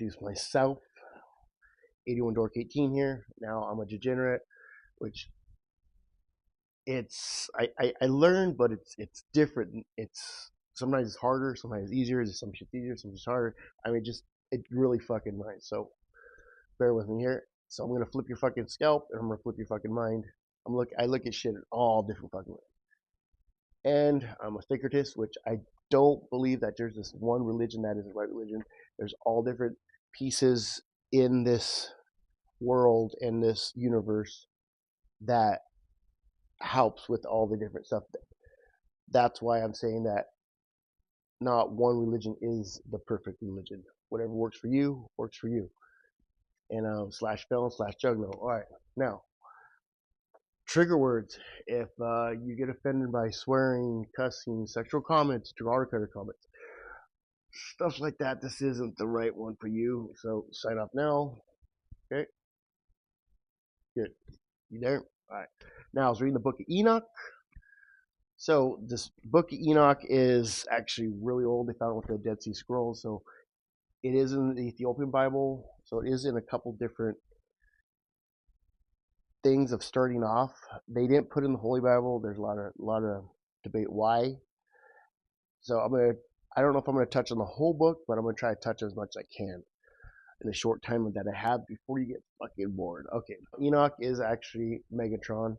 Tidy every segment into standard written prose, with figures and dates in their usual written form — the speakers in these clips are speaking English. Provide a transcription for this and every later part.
introduce myself. 81 Dork 18 here. Now I'm a degenerate, which I learned, but it's different. It's sometimes it's harder, sometimes it's easier. Some shit's easier, some shit's harder. I mean, just it really fucking nice. So bear with me here. So I'm gonna flip your fucking scalp, and I'm gonna flip your fucking mind. I look at shit in all different fucking ways. And I'm a syncretist, which I don't believe that there's this one religion that is the right religion. There's all different pieces in this world, in this universe, that helps with all the different stuff. That's why I'm saying that not one religion is the perfect religion. Whatever works for you works for you. And slash film slash jugno. All right, now trigger words. If you get offended by swearing, cussing, sexual comments, derogatory comments, stuff like that, this isn't the right one for you. So sign off now. Okay, good. You there? All right. Now I was reading the book of Enoch. So this book of Enoch is actually really old. They found it with the Dead Sea Scrolls. So it is in the Ethiopian Bible. So it is in a couple different things of starting off. They didn't put in the Holy Bible. There's a lot of debate why. So I don't know if I'm gonna touch on the whole book, but I'm gonna try to touch as much as I can in the short time that I have before you get fucking bored. Okay, Enoch is actually Megatron.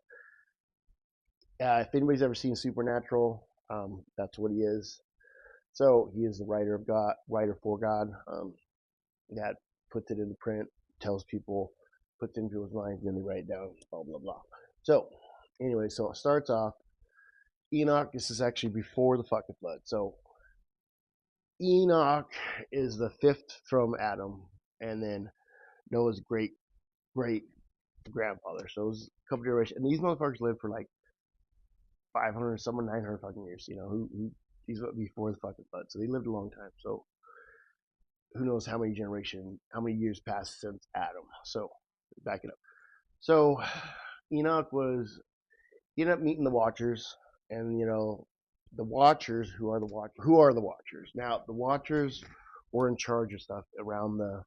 If anybody's ever seen Supernatural, that's what he is. So he is the writer of God, writer for God. That puts it into print, tells people, puts it into people's minds, then they write it down, blah blah blah. So anyway, so it starts off. Enoch. This is actually before the fucking flood. So Enoch is the fifth from Adam, and then Noah's great great grandfather. So it was a couple generations, and these motherfuckers lived for like 500, some 900 fucking years. You know, these were before the fucking flood, so they lived a long time. So who knows how many how many years passed since Adam? So back it up. So Enoch ended up meeting the Watchers, and the Watchers, who are the Watchers? Now the Watchers were in charge of stuff around the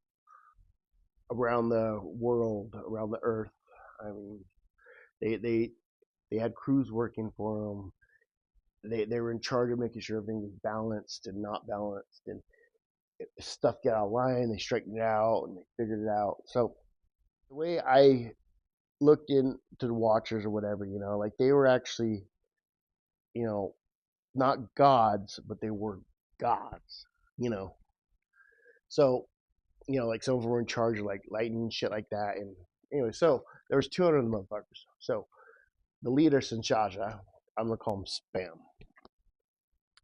world, around the earth. I mean, they had crews working for them. They were in charge of making sure everything was balanced and not balanced, and if stuff got out of line, they straightened it out and they figured it out. So the way I looked into the Watchers or whatever, like they were actually, you know, not gods, but they were gods, you know. So, like some of them were in charge of like lightning and shit like that. And anyway, so there was 200 of the motherfuckers. So the leader, Sinchaja, I'm gonna call him Spam.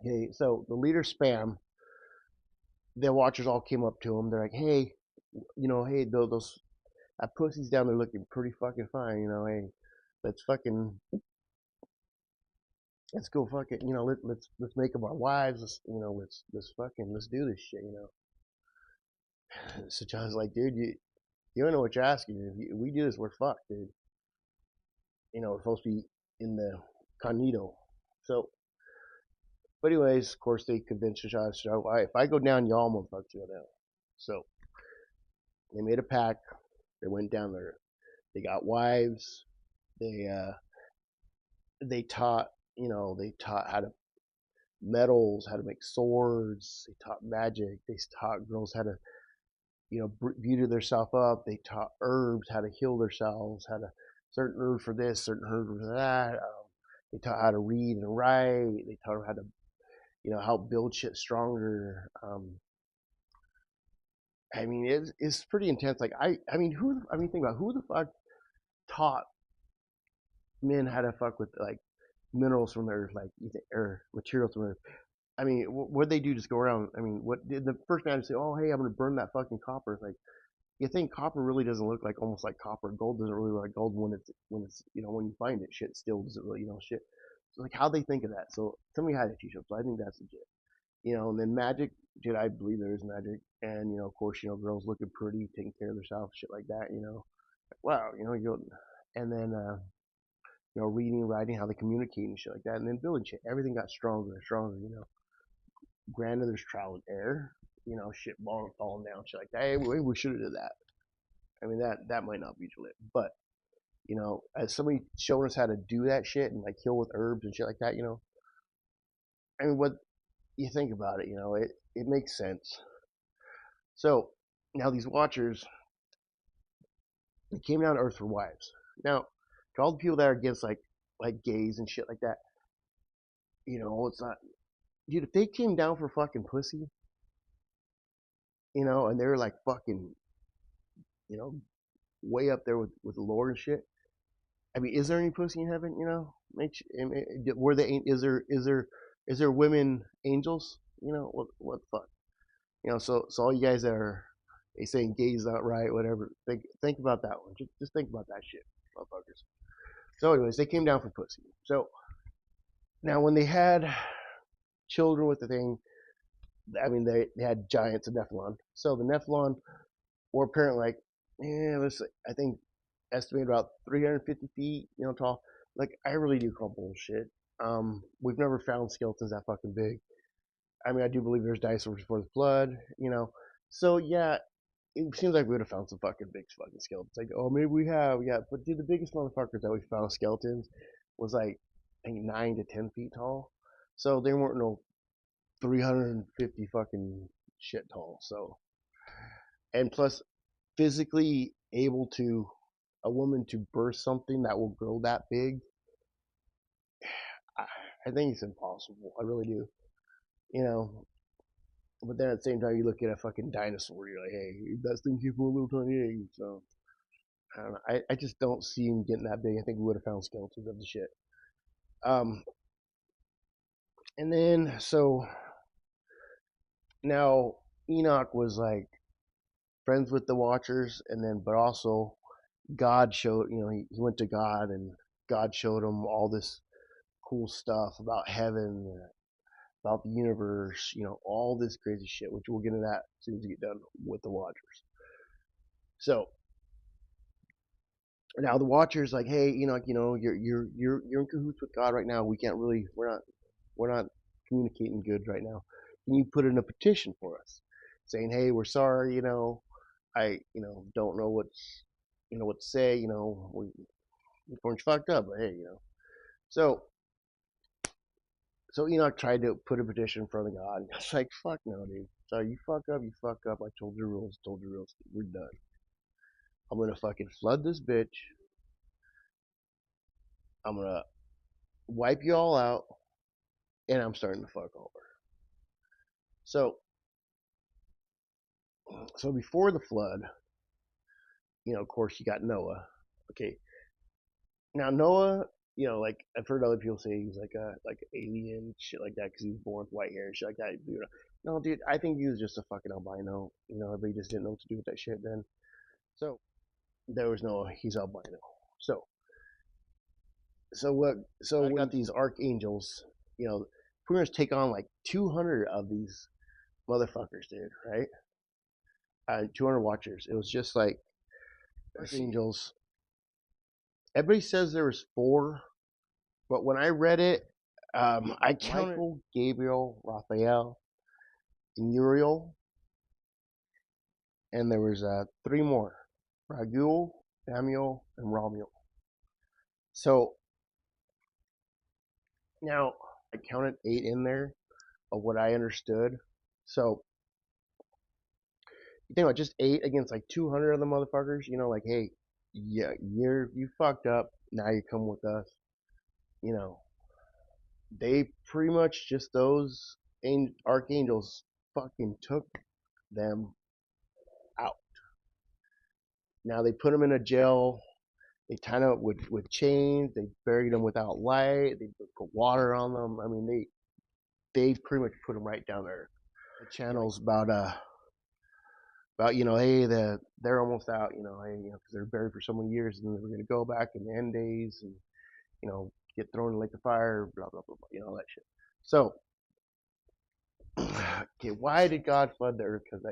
Okay, so the leader Spam, the Watchers all came up to him. They're like, hey, hey, those that pussy's down there looking pretty fucking fine. Hey, let's fucking let's go fucking let's make them our wives. Let's do this shit. So John's like, dude, you don't know what you're asking. If we do this, we're fucked, dude. We're supposed to be in the cognito. So, but anyways, of course, they convinced Shah, all right, if I go down, y'all motherfuckers go down. So they made a pact. They went down there. They got wives. They they taught they taught how to metals, how to make swords. They taught magic. They taught girls how to beauty themselves up. They taught herbs how to heal themselves, how to certain herb for this, certain herb for that. They taught how to read and write. They taught them how to help build shit stronger. I mean, it's pretty intense. Like think about who the fuck taught men how to fuck with like minerals from the earth, like or materials from the earth. I mean, what they do? Just go around. I mean, what did the first man say? Oh, hey, I'm gonna burn that fucking copper. It's like, you think copper really doesn't look like almost like copper. Gold doesn't really look like gold when it's when you find it. Shit still doesn't really shit. So like how they think of that. So somebody had to teach them. So I think that's legit. And then magic. Shit, I believe there is magic. And of course, girls looking pretty, taking care of themselves, shit like that. Wow, and then reading, writing, how they communicate and shit like that, and then building shit. Everything got stronger and stronger. Granted, there's trial and error. shit falling down, shit like that. Hey, we should have did that. I mean, that might not be lit, but as somebody showing us how to do that shit and like heal with herbs and shit like that, I mean, what you think about it, it makes sense. So now these watchers, they came down to Earth for wives. Now, to all the people that are against like gays and shit like that, it's not, dude. If they came down for fucking pussy, and they're like fucking, you know, way up there with the Lord and shit. I mean, is there any pussy in heaven? Were they? Is there women angels? What the fuck? So all you guys that are they saying gay's not right, whatever. Think about that one. Just think about that shit, motherfuckers. So, anyways, they came down for pussy. So now when they had children with the thing, I mean, they had giants of Nephilim. So the Nephilim were apparently like, I think estimated about 350 feet, tall. Like, I really do call bullshit. We've never found skeletons that fucking big. I mean, I do believe there's dinosaurs before the flood. So yeah, it seems like we would have found some fucking big fucking skeletons. Like, oh, maybe we have, yeah. But dude, the biggest motherfuckers that we found skeletons was like, I think 9 to 10 feet tall. So they weren't no 350 fucking shit tall. So, and plus, physically able to a woman to birth something that will grow that big, I think it's impossible. I really do. You know, but then at the same time, you look at a fucking dinosaur, you're like, hey, that thing came from a little tiny egg. So I don't know. I just don't see him getting that big. I think we would have found skeletons of the shit. Um, and then so now Enoch was like friends with the Watchers, and then but also God showed, he went to God, and God showed him all this cool stuff about heaven, about the universe, all this crazy shit, which we'll get into that as soon as we get done with the Watchers. So now the Watchers like, hey, you're in cahoots with God right now. We can't really, we're not communicating good right now. Can you put in a petition for us, saying, hey, we're sorry, I, don't know what to say, we're fucked up, but hey, So So Enoch tried to put a petition in front of God. I was like, fuck no, dude. So you fuck up, you fuck up. I told you the rules, We're done. I'm gonna fucking flood this bitch. I'm gonna wipe you all out, and I'm starting to fuck over. So, so before the flood, of course, you got Noah. Okay, now Noah, like I've heard other people say he's like an alien shit like that because he was born with white hair and shit like that. No, dude, I think he was just a fucking albino. But he just didn't know what to do with that shit then. So there was no he's albino. So so what? So we got these archangels. Pretty much take on like 200 of these motherfuckers, dude. Right? 200 watchers. It was just like archangels. Everybody says there was 4, but when I read it, I counted Michael, Gabriel, Raphael, and Uriel, and there was 3 more: Raguel, Samuel, and Romuel. So now I counted 8 in there of what I understood. So you think about just 8 against like 200 of the motherfuckers, like, hey, yeah, you fucked up. Now you come with us. You know, they pretty much just those archangels fucking took them out. Now they put them in a jail. They tied them up with chains. They buried them without light. They put water on them. I mean, they pretty much put them right down there. The channel's about hey, they're almost out, hey, because they're buried for so many years, and then they're going to go back in the end days and get thrown in the lake of fire, blah blah blah, all that shit. So okay, why did God flood the earth? Because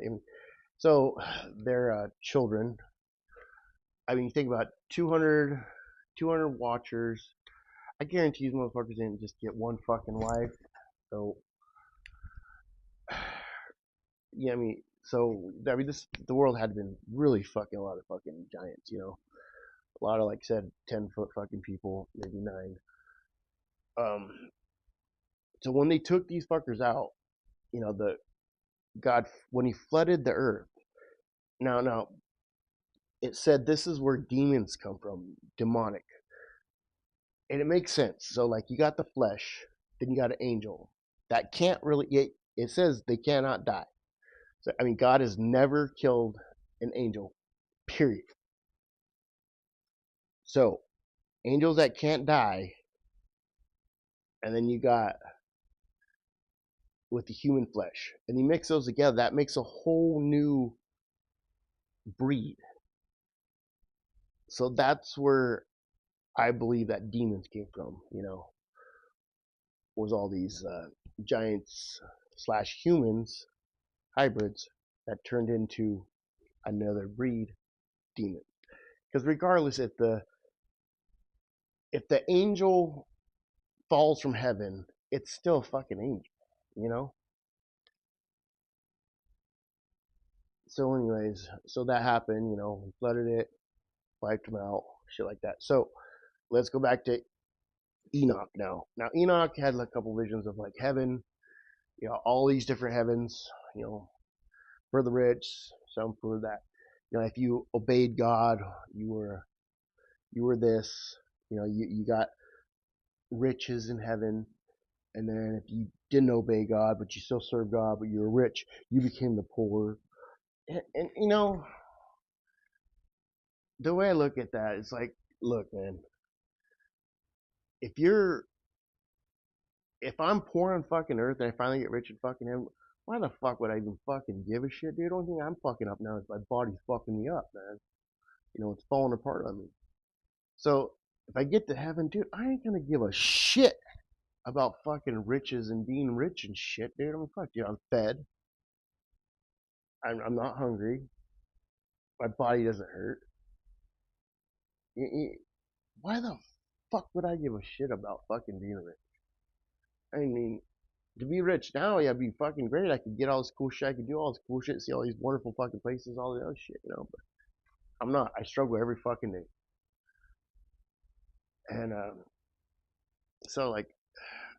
so their children. I mean, you think about 200 watchers. I guarantee these motherfuckers didn't just get one fucking wife. So yeah, I mean, the world had been really fucking a lot of fucking giants, a lot of like I said 10 foot fucking people, maybe nine. Um, so when they took these fuckers out, the God when He flooded the earth. Now it said this is where demons come from, demonic, and it makes sense. So like you got the flesh, then you got an angel that can't really. It says they cannot die. So I mean, God has never killed an angel. Period. So angels that can't die, and then you got with the human flesh, and you mix those together, that makes a whole new breed. So that's where I believe that demons came from. Was all these giants slash humans hybrids that turned into another breed demon. Because regardless, if the angel falls from heaven, it's still a fucking angel, you know. So, anyways, so that happened. We flooded it, wiped them out, shit like that. So let's go back to Enoch now. Now Enoch had a couple visions of like heaven, all these different heavens, for the rich, some for that. If you obeyed God, you were you were this. You got riches in heaven, and then if you didn't obey God, but you still served God, but you were rich, you became the poor. And the way I look at that is like, look, man, if you're if I'm poor on fucking earth and I finally get rich in fucking heaven, why the fuck would I even fucking give a shit, dude? The only thing I'm fucking up now is my body's fucking me up, man. It's falling apart on me. So if I get to heaven, dude, I ain't gonna give a shit about fucking riches and being rich and shit, dude. I'm fuck, dude. I'm fed. I'm not hungry. My body doesn't hurt. Why the fuck would I give a shit about fucking being rich? I mean, to be rich now, yeah, it'd be fucking great. I could get all this cool shit. I could do all this cool shit, see all these wonderful fucking places, all the other shit. But I'm not. I struggle every fucking day. And so like,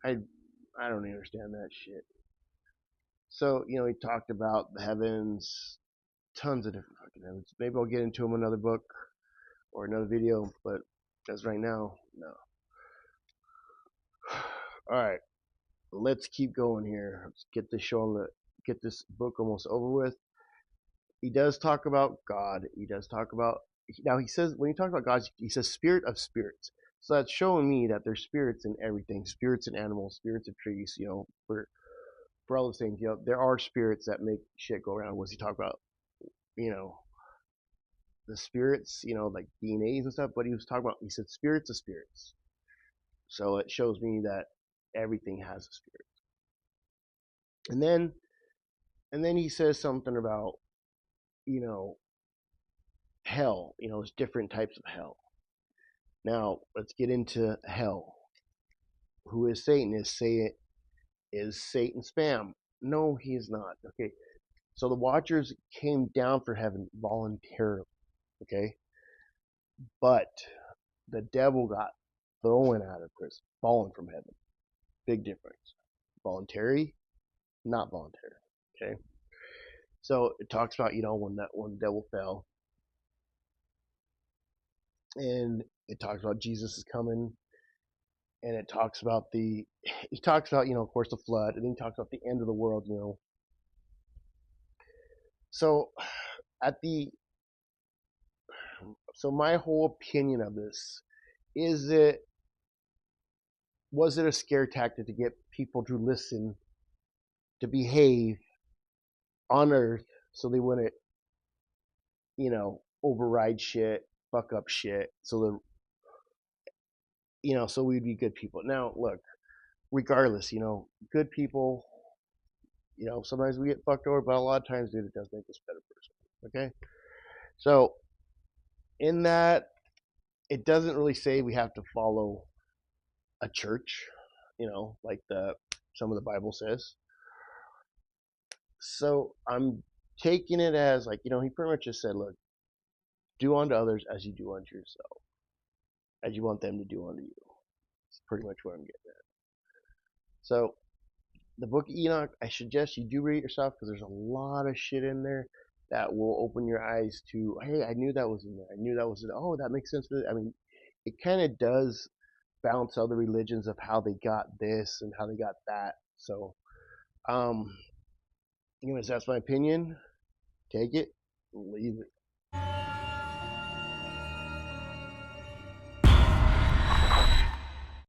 I I don't understand that shit. So he talked about the heavens, tons of different fucking heavens. Maybe I'll get into them in another book or another video, but as right now, no. All right, let's keep going here. Let's get this show on the get this book almost over with. He does talk about God. He does talk about now. He says when he talks about God, he says spirit of spirits. So that's showing me that there's spirits in everything, spirits in animals, spirits in trees. For all those things, there are spirits that make shit go around. Was he talk about you know the spirits, like DNAs and stuff? But he was talking about he said spirits of spirits. So it shows me that everything has a spirit. And then he says something about you know hell. There's different types of hell. Now let's get into hell. Who is Satan? Is Satan spam? No, he is not. Okay, so the Watchers came down for heaven voluntarily. Okay, but the devil got thrown out of prison, fallen from heaven. Big difference. Voluntary, not voluntary. Okay, so it talks about when the devil fell, and it talks about Jesus is coming, and it talks about he talks about of course the flood, and then he talks about the end of the world. So at the so my whole opinion of this is it was it a scare tactic to get people to listen, to behave on Earth, so they wouldn't override shit, fuck up shit, so so we'd be good people. Now look, regardless, good people, sometimes we get fucked over, but a lot of times, dude, it does make us a better person. Okay, so in that, it doesn't really say we have to follow a church, like the some of the Bible says. So I'm taking it as like, he pretty much just said, look, do unto others as you do unto yourself, as you want them to do unto you. It's pretty much what I'm getting at. So the book of Enoch, I suggest you do read it yourself because there's a lot of shit in there that will open your eyes to, hey, I knew that was in there. I knew that was in. Oh, that makes sense. I mean, it kind of does bounce other religions of how they got this and how they got that. So, anyways, that's my opinion. Take it, leave it.